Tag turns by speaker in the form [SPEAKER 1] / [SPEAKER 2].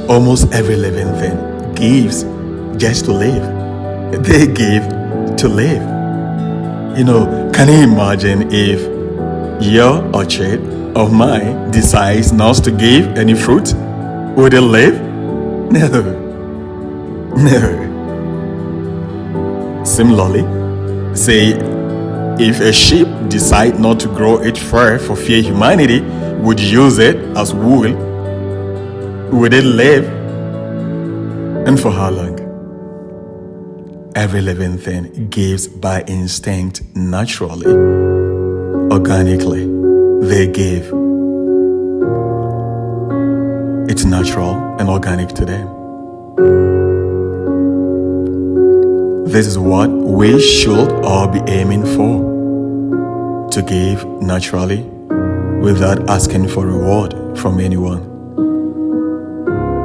[SPEAKER 1] Almost every living thing gives just to live. They give to live. Can you imagine if your orchard of mine decides not to give any fruit? Would it live? No. No. Similarly, say if a sheep decide not to grow its fur for fear humanity would use it as wool, would it live? And for how long? Every living thing gives by instinct, naturally, organically. They give. It's natural and organic to them. This is what we should all be aiming for. To give naturally without asking for reward from anyone.